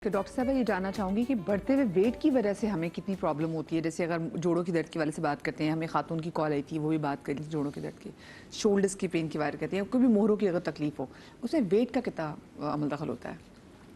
तो डॉक्टर साहब ये जानना चाहूँगी कि बढ़ते हुए वेट की वजह से हमें कितनी प्रॉब्लम होती है। जैसे अगर जोड़ों की दर्द के वाले से बात करते हैं, हमें खातून की कॉल आई थी, वो भी बात करी थी जोड़ों की दर्द की, शोल्डर्स की पेन की बात करते हैं, कोई भी मोहरों की अगर तकलीफ हो, उसमें वेट का कितना अमल दखल होता है?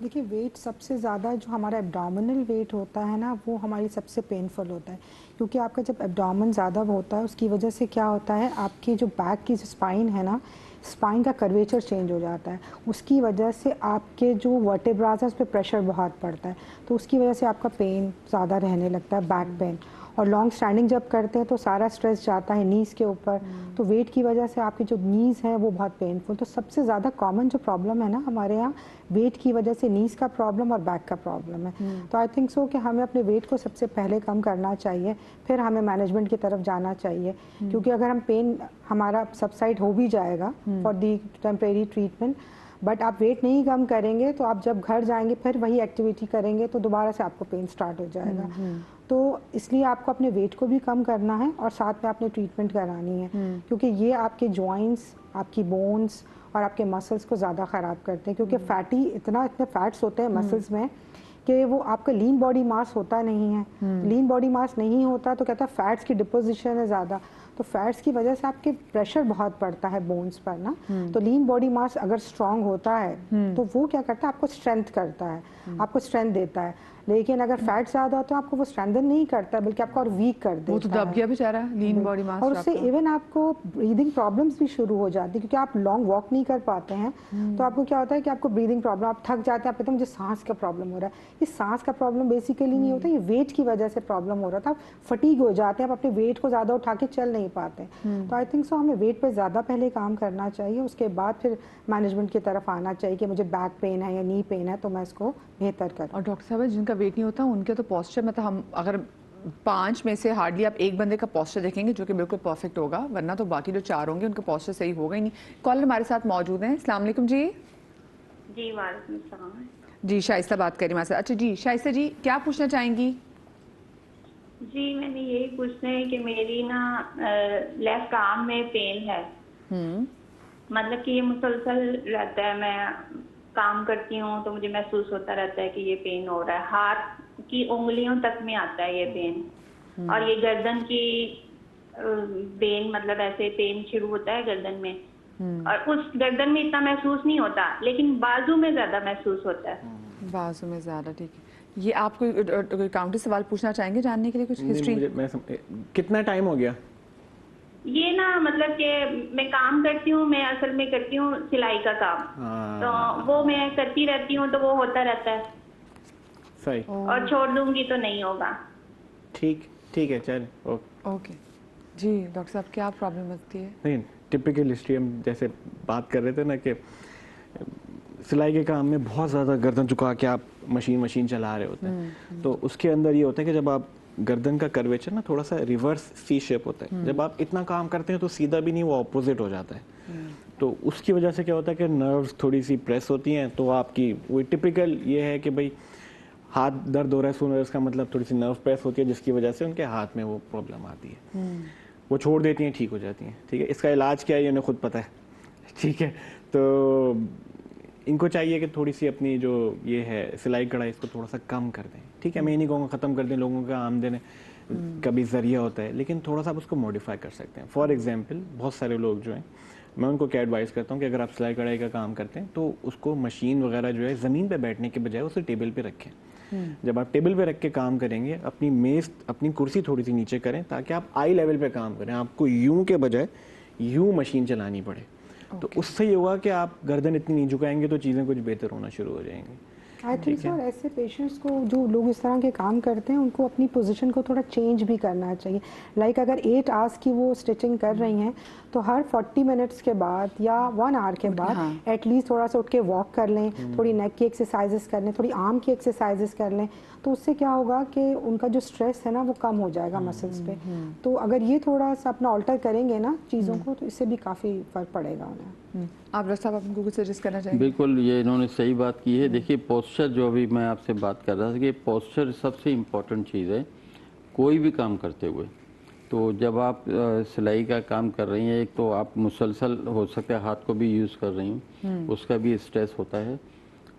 देखिए, वेट सबसे ज़्यादा जो हमारा एब्डोमिनल वेट होता है ना, वो हमारी सबसे पेनफुल होता है, क्योंकि आपका जब एब्डोमेन ज़्यादा होता है उसकी वजह से क्या होता है, आपकी जो बैक की जो स्पाइन है ना, स्पाइन का कर्वेचर चेंज हो जाता है। उसकी वजह से आपके जो वर्टेब्रास है उस पर प्रेशर बहुत पड़ता है, तो उसकी वजह से आपका पेन ज़्यादा रहने लगता है, बैक पेन। और लॉन्ग स्टैंडिंग जब करते हैं तो सारा स्ट्रेस जाता है नीज़ के ऊपर, तो वेट की वजह से आपकी जो नीज़ है वो बहुत पेनफुल। तो सबसे ज़्यादा कॉमन जो प्रॉब्लम है ना हमारे यहाँ, वेट की वजह से नीज़ का प्रॉब्लम और बैक का प्रॉब्लम है। तो आई थिंक सो कि हमें अपने वेट को सबसे पहले कम करना चाहिए, फिर हमें मैनेजमेंट की तरफ जाना चाहिए, क्योंकि अगर हम पेन हमारा सबसाइड हो भी जाएगा for the temporary treatment, but आप वेट नहीं कम करेंगे तो आप जब घर जाएंगे फिर वही एक्टिविटी करेंगे तो दोबारा से आपको पेन स्टार्ट हो जाएगा। तो इसलिए आपको अपने वेट को भी कम करना है और साथ में आपने ट्रीटमेंट करानी है, क्योंकि ये आपके जॉइंट्स, आपकी बोन्स और आपके मसल्स को ज़्यादा ख़राब करते हैं, क्योंकि फैटी इतने फैट्स होते हैं मसल्स में कि वो आपका लीन बॉडी मास होता नहीं है। लीन बॉडी मास नहीं होता तो कहता है फैट्स की डिपोजिशन है ज़्यादा, तो फैट्स की वजह से आपके प्रेशर बहुत पड़ता है बोन्स पर ना। तो लीन बॉडी मास अगर स्ट्रांग होता है तो वो क्या करता है, आपको स्ट्रेंथ करता है, आपको स्ट्रेंथ देता है। लेकिन अगर फैट ज़्यादा होता है आपको वो स्ट्रेंथन नहीं करता, बल्कि आपको और वीक कर देता है। वो तो दब गया बेचारा, लीन बॉडी मास। और उससे इवन आपको ब्रीदिंग प्रॉब्लम्स भी शुरू हो जाती है, क्योंकि आप लॉन्ग वॉक नहीं कर पाते हैं। तो आपको क्या होता है कि आपको ब्रीदिंग प्रॉब्लम, आप थक जाते हैं, आप कहते हैं मुझे सांस का प्रॉब्लम हो रहा है। ये सांस का प्रॉब्लम बेसिकली नहीं होता, ये वेट की वजह से प्रॉब्लम हो रहा था। आप फटीग हो जाते हैं, आप अपने वेट को ज़्यादा उठा के चल नहीं पाते। तो आई थिंक सो हमें वेट पे ज़्यादा पहले काम करना चाहिए, उसके बाद फिर मैनेजमेंट की तरफ आना चाहिए कि मुझे बैक पेन है या नी पेन है तो मैं इसको बेहतर करूँ। और डॉक्टर साहब जिनका वेट नहीं होता उनके तो पोस्चर, मतलब हम अगर 5 में से हार्डली आप एक बंदे का पोस्चर देखेंगे जो कि बिल्कुल परफेक्ट होगा, वरना तो बाकी जो 4 होंगे उनका पोस्चर सही होगा ही नहीं। कॉलर हमारे साथ मौजूद हैं। अस्सलाम वालेकुम जी। जी वालेकुम सलाम। जी शाइस्ता बात करें हमारे साथ। अच्छा जी शाइस्ता जी, क्या पूछना चाहेंगी? जी मैंने यही पूछना है कि मेरी ना लेफ्ट आर्म में पेन है। मतलब कि ये मुसलसल रहता है, मैं काम करती हूँ तो मुझे महसूस होता रहता है कि ये पेन हो रहा है, हाथ की उंगलियों तक में आता है ये पेन। और ये गर्दन की पेन, मतलब ऐसे पेन शुरू होता है गर्दन में, और उस गर्दन में इतना महसूस नहीं होता, लेकिन बाजू में ज्यादा महसूस होता है। बाजू में ज़्यादा, ठीक है। ये आप कोई काउंटर सवाल पूछना चाहेंगे जानने के लिए, कुछ हिस्ट्री? कितना टाइम हो गया? ये ना मतलब कि मैं काम करती हूँ, मैं असल में करती हूँ सिलाई का काम, तो वो मैं करती रहती हूँ तो वो होता रहता है। सही। और छोड़ दूंगी तो नहीं होगा। ठीक ठीक है, चल ओके जी। डॉक्टर साहब क्या प्रॉब्लम लगती है? नहीं, टिपिकल हिस्ट्री हम जैसे बात कर रहे थे ना कि सिलाई के काम में बहुत ज़्यादा गर्दन झुका के आप मशीन चला रहे होते हैं, तो उसके अंदर ये होता है कि जब आप गर्दन का कर्वेचर ना थोड़ा सा रिवर्स सी शेप होता है, जब आप इतना काम करते हैं तो सीधा भी नहीं, वो ऑपोजिट हो जाता है। तो उसकी वजह से क्या होता है कि नर्व्स थोड़ी सी प्रेस होती हैं, तो आपकी वो टिपिकल ये है कि भाई हाथ दर्द हो रहा है, सुन रहे, इसका मतलब थोड़ी सी नर्व प्रेस होती है जिसकी वजह से उनके हाथ में वो प्रॉब्लम आती है। वो छोड़ देती हैं, ठीक हो जाती हैं। ठीक है, इसका इलाज क्या है ये उन्हें खुद पता है। ठीक है, तो इनको चाहिए कि थोड़ी सी अपनी जो ये है सिलाई कढ़ाई इसको थोड़ा सा कम कर दें। ठीक है, मैं ये नहीं कहूँगा ख़त्म कर दें, लोगों का आमदन कभी ज़रिया होता है, लेकिन थोड़ा सा आप उसको मॉडिफाई कर सकते हैं। फॉर एग्जांपल बहुत सारे लोग जो हैं, मैं उनको क्या एडवाइस करता हूँ कि अगर आप सिलाई कढ़ाई का काम करते हैं तो उसको मशीन वगैरह जो है ज़मीन पे बैठने के बजाय उसे टेबल पे रखें। जब आप टेबल पे रख के काम करेंगे, अपनी मेज़, अपनी कुर्सी थोड़ी सी नीचे करें ताकि आप आई लेवल पे काम करें, आपको यूं के बजाय यूं मशीन चलानी पड़े। तो उससे ये होगा कि आप गर्दन इतनी नहीं झुकाएंगे तो चीज़ें कुछ बेहतर होना शुरू हो जाएंगी। आई थिंक सर ऐसे पेशेंट्स को, जो लोग इस तरह के काम करते हैं, उनको अपनी पोजीशन को थोड़ा चेंज भी करना चाहिए। लाइक अगर 8 आवर्स की वो स्टिचिंग कर रही हैं तो हर 40 मिनट्स के बाद या 1 आवर के बाद एटलीस्ट थोड़ा सा उठ के वॉक कर लें, थोड़ी नेक की एक्सरसाइजेस कर लें, थोड़ी आर्म की एक्सरसाइजेस कर लें, तो उससे क्या होगा कि उनका जो स्ट्रेस है ना वो कम हो जाएगा मसल्स पे। तो अगर ये थोड़ा सा अपना ऑल्टर करेंगे ना चीज़ों को, तो इससे भी काफ़ी फ़र्क पड़ेगा उन्हें। आप डॉक्टर साहब आपको कुछ सजेस्ट करना चाहेंगे? बिल्कुल, ये इन्होंने सही बात की है। देखिए पोस्चर, जो अभी मैं आपसे बात कर रहा था कि पोस्चर सबसे इम्पोर्टेंट चीज़ है कोई भी काम करते हुए। तो जब आप सिलाई का काम कर रही हैं, एक तो आप मुसलसल हो सकता है हाथ को भी यूज़ कर रही हूँ, उसका भी स्ट्रेस होता है,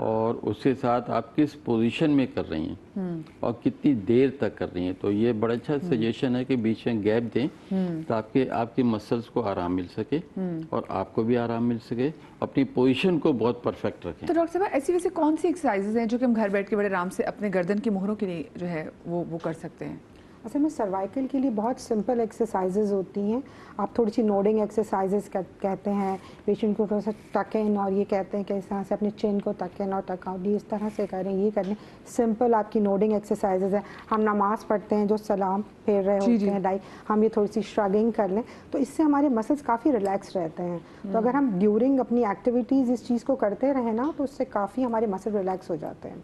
और उसके साथ आप किस पोजीशन में कर रही हैं और कितनी देर तक कर रही हैं। तो ये बड़ा अच्छा सजेशन है कि बीच में गैप दें तो आपकी मसल्स को आराम मिल सके और आपको भी आराम मिल सके, अपनी पोजीशन को बहुत परफेक्ट रखें। तो डॉक्टर साहब ऐसी वैसे कौन सी एक्सरसाइजेज हैं जो कि हम घर बैठ के बड़े आराम से अपने गर्दन की मोहरों के लिए जो है वो कर सकते हैं? असल में सर्वाइकल के लिए बहुत सिंपल एक्सरसाइजेज होती हैं। आप थोड़ी सी नोडिंग एक्सरसाइजेज कहते हैं, पेशेंट को थोड़ा सा टक इन, और ये कहते हैं कि इस तरह से अपने चिन को टक इन और टक आउट, इस तरह से करें, ये करें। सिंपल आपकी नोडिंग एक्सरसाइजेज है। हम नमाज पढ़ते हैं, जो सलाम फेर रहे होते हैं दाई, हम ये थोड़ी सी श्रगिंग कर लें तो इससे हमारे मसल्स काफ़ी रिलैक्स रहते हैं। तो अगर हम ड्यूरिंग अपनी एक्टिविटीज़ इस चीज़ को करते रहें ना तो उससे काफ़ी हमारे मसल रिलैक्स हो जाते हैं।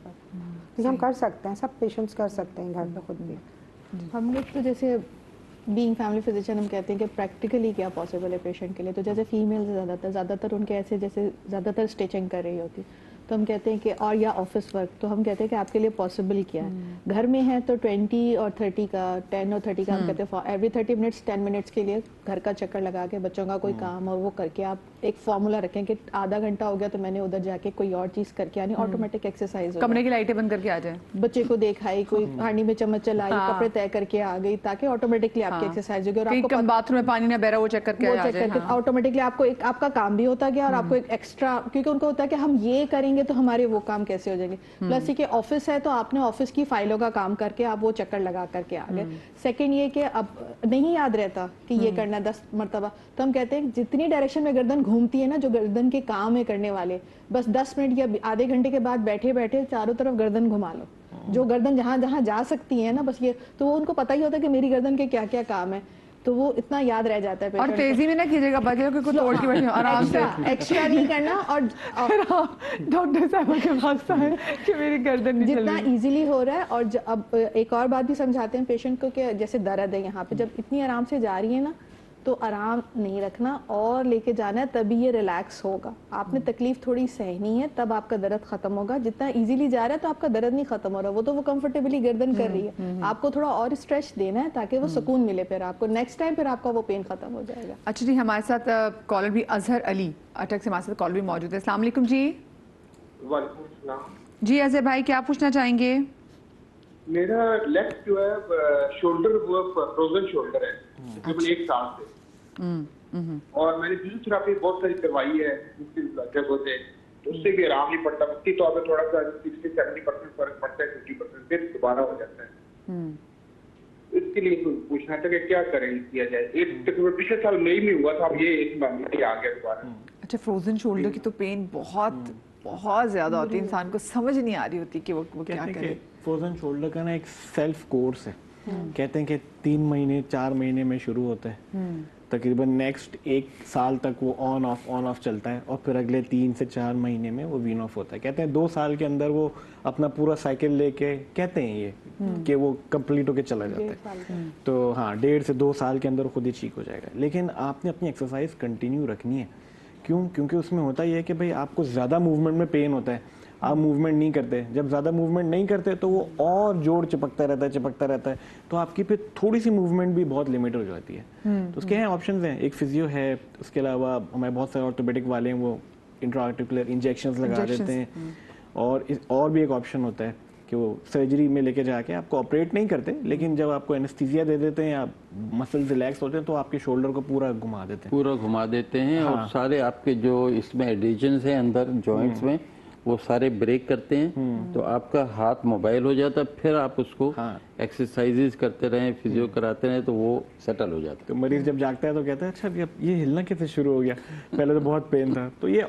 तो हम कर सकते हैं, सब पेशेंट्स कर सकते हैं घर पर खुद भी। हम लोग तो जैसे बीइंग फैमिली फिजिशियन हम कहते हैं कि प्रैक्टिकली क्या पॉसिबल है पेशेंट के लिए। तो जैसे फीमेल ज़्यादातर उनके ऐसे जैसे ज़्यादातर स्टिचिंग कर रही होती, तो हम कहते हैं कि और या ऑफिस वर्क, तो हम कहते हैं कि आपके लिए पॉसिबल क्या है। घर में है तो 20 और 30 का 10 और 30 का हम कहते हैं एवरी 30 मिनट्स 10 मिनट्स के लिए घर का चक्कर लगा के बच्चों का कोई काम और वो करके आप एक फार्मूला रखें कि आधा घंटा हो गया तो मैंने उधर जाके कोई और चीज़ करके आनी, ऑटोमेटिक एक्सरसाइज हो। कमरे की लाइटें बंद करके आ जाए, बच्चे को देखाई, कोई हांडी में चम्मच चलाई, कपड़े तय करके आ गई, ताकि ऑटोमेटिकली आपकी एक्सरसाइज होगी। और आपको बाथरूम में पानी ना बह रहा वो चेक करके आ जाए, ऑटोमेटिकली आपको एक आपका काम भी होता गया और आपको एक एक्स्ट्रा, क्योंकि उनको होता है कि हम ये करेंगे तो हमारे वो काम कैसे हो जाएंगे। प्लस ये कि ऑफिस है तो आपने ऑफिस की फाइलों का काम करके आप वो चक्कर लगा करके आ गए। सेकंड ये कि अब नहीं याद रहता कि ये करना 10 मरतबा, तो हम कहते हैं जितनी डायरेक्शन में गर्दन घूमती है ना, जो गर्दन के काम है करने वाले, बस 10 मिनट या आधे घंटे के बाद बैठे बैठे चारों तरफ गर्दन घुमा लो। जो गर्दन जहां जहां जा सकती है ना, बस ये तो वो उनको पता ही होता है कि मेरी गर्दन के क्या क्या काम है, तो वो इतना याद रह जाता है। और तेजी में ना कीजिएगा, बाकी को तोड़ के बैठे आराम से, एक्स्ट्रा नहीं करना। और डॉक्टर साहब के वास्ता है कि मेरी गर्दन नहीं चल जितना रही। इजीली हो रहा है। और अब एक और बात भी समझाते हैं पेशेंट को कि जैसे दर्द है यहाँ पे, जब इतनी आराम से जा रही है ना तो आराम नहीं रखना और लेके जाना है, तभी ये रिलैक्स होगा। आपने तकलीफ थोड़ी सहनी है तब आपका दर्द खत्म होगा। जितना इजीली जा रहा है तो आपका दर्द नहीं खत्म हो रहा, वो तो वो कंफर्टेबली गर्दन कर रही है, आपको थोड़ा और स्ट्रेच देना है ताकि वो सुकून मिले, फिर आपको नेक्स्ट टाइम फिर आपका वो पेन खत्म हो जाएगा। अच्छा जी, हमारे साथ कॉलर भी अजहर अली अटक से हमारे साथ कॉलर भी मौजूद है। अस्सलाम वालेकुम जी। वालेकुम सलाम जी अजहर भाई, क्या पूछना चाहेंगे? मेरा लेफ्ट जो है शोल्डर वो फ्रोजन शोल्डर है तकरीबन 1 साल से, और मैंने फिजियोथेरेपी बहुत सारी करवाई है जगहों से, तो उससे भी आराम नहीं पड़ता। वक्ती तौर पर थोड़ा सा 60-70% फर्क पड़ता है, 50% फिर दोबारा हो जाता है। इसके लिए पूछना था कि क्या करें, किया जाए। एक तकरीबन पिछले साल मई में हुआ था, अब ये इस महीने आ गया दोबारा। अच्छा, फ्रोजन शोल्डर की तो पेन बहुत बहुत ज्यादा होती है, इंसान को समझ नहीं आ रही होती कि वो क्या करे। फ्रोजन शोल्डर का ना एक सेल्फ कोर्स है, कहते हैं कि 3 महीने 4 महीने में शुरू होता है, तकरीबन नेक्स्ट 1 साल तक वो ऑन ऑफ चलता है, और फिर अगले 3 से 4 महीने में वो वीन ऑफ होता है। कहते हैं 2 साल के अंदर वो अपना पूरा साइकिल लेके, कहते हैं ये कि वो कंप्लीट होके चला जाता है। तो हाँ, 1.5 से 2 साल के अंदर खुद ही ठीक हो जाएगा। लेकिन आपने अपनी एक्सरसाइज कंटिन्यू रखनी है। क्यों? क्योंकि उसमें होता ये है कि भाई आपको ज़्यादा मूवमेंट में पेन होता है, आप मूवमेंट नहीं करते। जब ज़्यादा मूवमेंट नहीं करते तो वो और जोड़ चिपकता रहता है, तो आपकी फिर थोड़ी सी मूवमेंट भी बहुत लिमिट हो जाती है। तो उसके हैं ऑप्शंस हैं, एक फिजियो है, उसके अलावा हमारे बहुत सारे ऑर्थोपेडिक वाले हैं, वो इंट्राआर्टिकुलर इंजेक्शंस लगा देते हैं। और भी एक ऑप्शन होता है कि वो सर्जरी में लेके जाके आपको ऑपरेट नहीं करते, लेकिन जब आपको एनेस्थीसिया दे देते हैं या मसल्स रिलैक्स होते हैं तो आपके शोल्डर को पूरा घुमा देते हैं। हाँ। और सारे आपके जो इसमें एडिशंस हैं अंदर जॉइंट्स में, वो सारे ब्रेक करते हैं, तो आपका हाथ मोबाइल हो जाता है। फिर आप उसको एक्सरसाइजेज करते रहें, फिजियो कराते रहें, तो वो सेटल हो जाता है। तो मरीज जब जागता है तो कहता है अच्छा ये हिलना कैसे शुरू हो गया, पहले तो बहुत पेन था। तो ये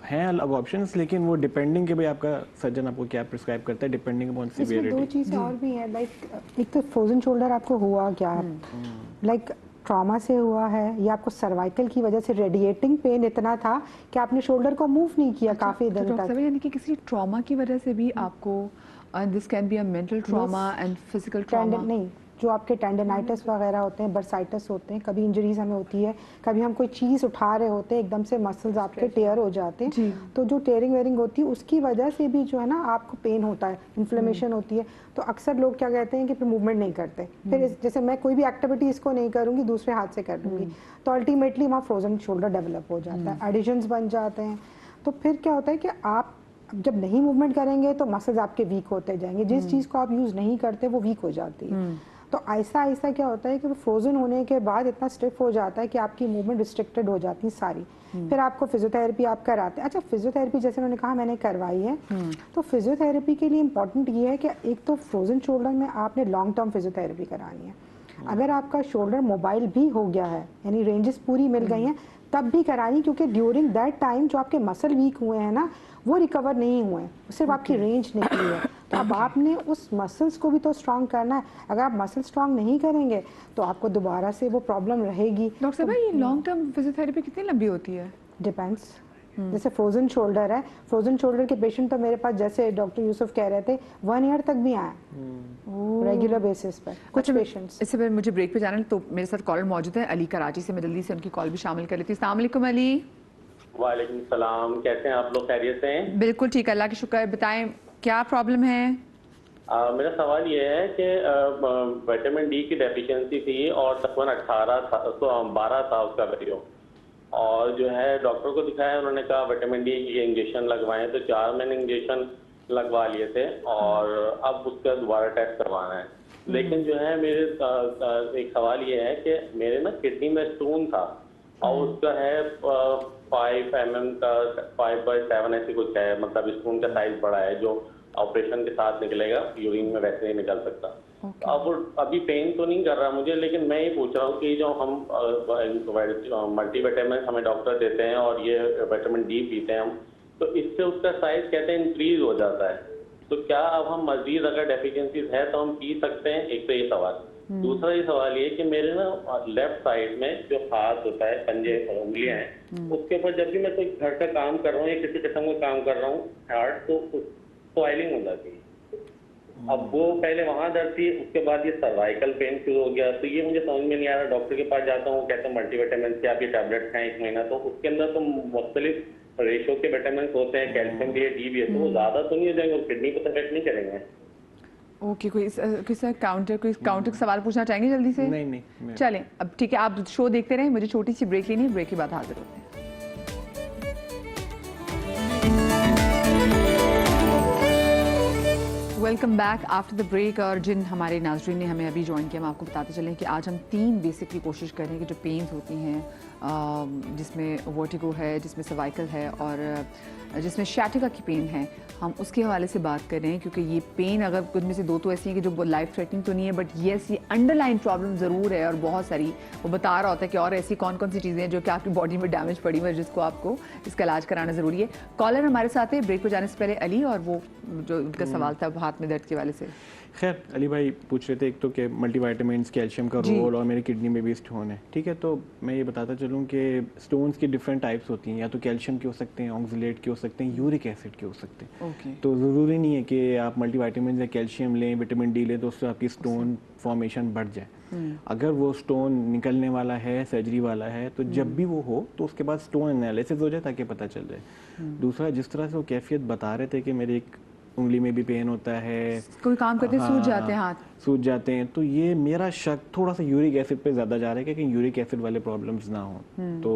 हैं अलग ऑप्शंस, लेकिन वो डिपेंडिंग के भाई आपका सर्जन आपको क्या प्रिस्क्राइब करता है, डिपेंडिंग अपॉन सीवियरिटी। 2 चीज़ें और भी हैं, लाइक एक तो फ्रोजन शोल्डर आपको हुआ क्या, लाइक ट्रॉमा से हुआ है या आपको सर्वाइकल की वजह से रेडिएटिंग पेन इतना था कि आपने शोल्डर को मूव नहीं किया काफी दिन तक। यानी कि किसी ट्रॉमा की वजह से भी आपको, this can be a mental trauma and physical trauma. नहीं, जो आपके टेंडनाइटिस वगैरह होते हैं, बर्साइटिस होते हैं, कभी इंजरीज हमें होती है, कभी हम कोई चीज़ उठा रहे होते हैं, एकदम से मसल्स आपके टेयर हो जाते हैं, तो जो टेयरिंग वेयरिंग होती है उसकी वजह से भी जो है ना आपको पेन होता है, इन्फ्लेमेशन होती है। तो अक्सर लोग क्या कहते हैं कि फिर मूवमेंट नहीं करते, फिर जैसे मैं कोई भी एक्टिविटी इसको नहीं करूँगी, दूसरे हाथ से कर लूँगी, तो अल्टीमेटली वहाँ फ्रोजन शोल्डर डेवलप हो जाता है, एडिशंस बन जाते हैं। तो फिर क्या होता है कि आप अब जब नहीं मूवमेंट करेंगे तो मसल्स आपके वीक होते जाएंगे, जिस चीज़ को आप यूज़ नहीं करते वो वीक हो जाती है। तो ऐसा ऐसा क्या होता है कि वो फ्रोजन होने के बाद इतना स्टिफ हो जाता है कि आपकी मूवमेंट रिस्ट्रिक्टेड हो जाती है सारी। फिर आपको फिजियोथेरेपी आप कराते हैं। अच्छा, फिजियोथेरेपी जैसे उन्होंने कहा मैंने करवाई है, तो फिजियोथेरेपी के लिए इंपॉर्टेंट ये है कि एक तो फ्रोजन शोल्डर में आपने लॉन्ग टर्म फिजियोथेरेपी करानी है। अगर आपका शोल्डर मोबाइल भी हो गया है, यानी रेंजेस पूरी मिल गई हैं, तब भी करानी, क्योंकि ड्यूरिंग दैट टाइम जो आपके मसल वीक हुए हैं ना, वो रिकवर नहीं हुए हैं, सिर्फ आपकी रेंज निकली है। तो अब आपने उस मसल्स को भी तो स्ट्रांग करना है। अगर आप मसल स्ट्रांग नहीं करेंगे तो आपको दोबारा से वो प्रॉब्लम रहेगी। डॉक्टर साहब, ये लॉन्ग टर्म फिजियोथेरेपी कितनी लंबी होती है? डिपेंड्स। जैसे फ्रोजन शोल्डर है, फ्रोजन शोल्डर के पेशेंट तो मेरे पास, जैसे डॉक्टर यूसुफ कह रहे थे, 1 ईयर तक भी आए रेगुलर बेसिस पर कुछ पेशेंट्स। इससे पहले मुझे ब्रेक पे जाना है, तो मेरे साथ कॉलर मौजूद है अली कराची से। मैं जल्दी से उनकी कॉल भी शामिल कर लेती हूँ। अस्सलाम वालेकुम अली। वालेकुम सलाम, कैसे हैं आप लोग? खैरियत से हैं? बिल्कुल ठीक, अल्लाह की शुक्र। बताएं क्या प्रॉब्लम है? मेरा सवाल ये है कि विटामिन डी की डेफिशिएंसी थी और तकरीबन 12 था उसका वैल्यू, और जो है डॉक्टर को दिखाया, उन्होंने कहा विटामिन डी के इंजेक्शन लगवाएं, तो 4 महीने इंजेक्शन लगवा लिए थे और अब उसका दोबारा टेस्ट करवाना है। लेकिन जो है मेरे एक सवाल ये है कि मेरे ना किडनी में स्टोन था और उसका है 5 mm का, 5/7 ऐसे कुछ है, मतलब स्टोन का साइज बड़ा है जो ऑपरेशन के साथ निकलेगा, यूरिन में वैसे नहीं निकल सकता। अब वो अभी पेन तो नहीं कर रहा मुझे, लेकिन मैं ये पूछ रहा हूँ कि जो हम मल्टीविटामिन हमें डॉक्टर देते हैं और ये विटामिन डी पीते हैं हम, तो इससे उसका साइज कहते हैं इंक्रीज हो जाता है, तो क्या अब हम मजीद अगर डेफिशिएंसीज है तो हम पी सकते हैं? एक तो ये सवाल। दूसरा ये सवाल ये कि मेरे ना लेफ्ट साइड में जो हाथ होता है, पंजे उंगलियां हैं, उसके ऊपर जब भी मैं कोई घर का काम कर रहा हूँ या किसी किस्म का काम कर रहा हूँ हार्ड, तो ऑयलिंग हो जाती है। अब वो पहले वहां दर्द थी, उसके बाद ये सर्वाइकल पेन शुरू हो गया, तो ये मुझे समझ में नहीं आ रहा। डॉक्टर के पास जाता हूँ, कहते हैं मल्टीविटामिन के आपके टैबलेट खाएं 1 महीना, तो उसके अंदर तो मुख्तलिफ रेशो के विटामिन होते हैं, कैल्शियम भी है, डी भी है, तो वो ज्यादा तो नहीं हो जाएंगे और किडनी को तो अफेक्ट नहीं करेंगे? ओके, कोई काउंटर सवाल पूछना चाहेंगे जल्दी से? नहीं। चलें, अब ठीक है, आप शो देखते रहें, मुझे छोटी सी ब्रेक लेनी है, ब्रेक के बाद हाजिर होते हैं। Welcome back after the break. और जिन हमारे नाज़रीन ने हमें अभी ज्वाइन किया, हम आपको बताते चलें कि आज हम 3 बेसिकली कोशिश कर रहे हैं कि जो पेन्स होती हैं, जिसमें वर्टिगो है, जिसमें सर्वाइकल है और जिसमें शैटिका की पेन है, हम उसके हवाले से बात कर रहे हैं, क्योंकि ये पेन अगर उनमें से 2 तो ऐसी हैं कि जो लाइफ थ्रेटनिंग तो नहीं है, बट येस ये अंडरलाइन प्रॉब्लम ज़रूर है और बहुत सारी। वो बता रहा होता है कि और ऐसी कौन कौन सी चीज़ें हैं जो कि आपकी बॉडी में डैमेज पड़ी हुई है, जिसको आपको इसका इलाज कराना ज़रूरी है। कॉलर हमारे साथ है ब्रेक पर जाने से पहले अली, और वो जो उनका सवाल था हाथ में दर्द के वाले से। खैर, अली भाई पूछ रहे थे एक तो कि मल्टीविटामिन्स, कैल्शियम का रोल, और मेरी किडनी में भी स्टोन है। ठीक है, तो मैं ये बताता चलूँ कि स्टोन्स की डिफरेंट टाइप्स होती हैं, या तो कैल्शियम के हो सकते हैं, ऑक्सलेट के हो सकते हैं, यूरिक एसिड के हो सकते हैं। तो ज़रूरी नहीं है कि आप मल्टीविटामिन या कैल्शियम लें, विटामिन डी लें तो उससे आपकी स्टोन फॉर्मेशन बढ़ जाए। अगर वो स्टोन निकलने वाला है, सर्जरी वाला है, तो जब भी वो हो तो उसके बाद स्टोन एनालिसिस हो जाए ताकि पता चल जाए। दूसरा, जिस तरह से वो कैफियत बता रहे थे कि मेरे एक उंगली में भी पेन होता है, कोई काम करते सूज जाते हैं, हाथ सूज जाते हैं, तो ये मेरा शक थोड़ा सा यूरिक एसिड पे ज़्यादा जा रहा है कि कहीं यूरिक एसिड वाले प्रॉब्लम्स ना हो। तो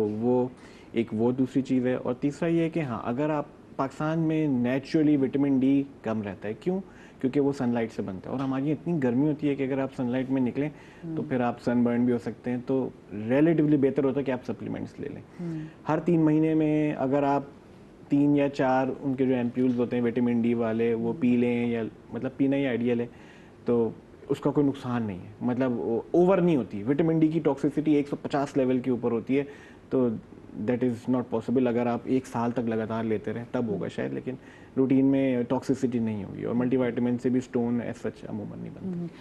वो दूसरी चीज़ है। और तीसरा ये है कि हाँ, अगर आप पाकिस्तान में नेचुरली विटामिन डी कम रहता है। क्यों? क्योंकि वो सनलाइट से बनता है, और हमारी इतनी गर्मी होती है कि अगर आप सनलाइट में निकलें तो फिर आप सनबर्न भी हो सकते हैं। तो रिलेटिवली बेहतर होता है कि आप सप्लीमेंट्स ले लें। हर 3 महीने में अगर आप 3 या 4 उनके जो एम्प्यूल्स होते हैं विटामिन डी वाले, वो पी लें, या मतलब पीना ही आइडियल है, तो उसका कोई नुकसान नहीं है। मतलब ओवर नहीं होती। विटामिन डी की टॉक्सिसिटी 150 लेवल के ऊपर होती है, तो दैट इज़ नॉट पॉसिबल। अगर आप 1 साल तक लगातार लेते रहें तब होगा शायद, लेकिन रूटीन में टॉक्सिसिटी नहीं होगी। और मल्टीविटामिन से भी स्टोन एज सच अमूमन नहीं बनता।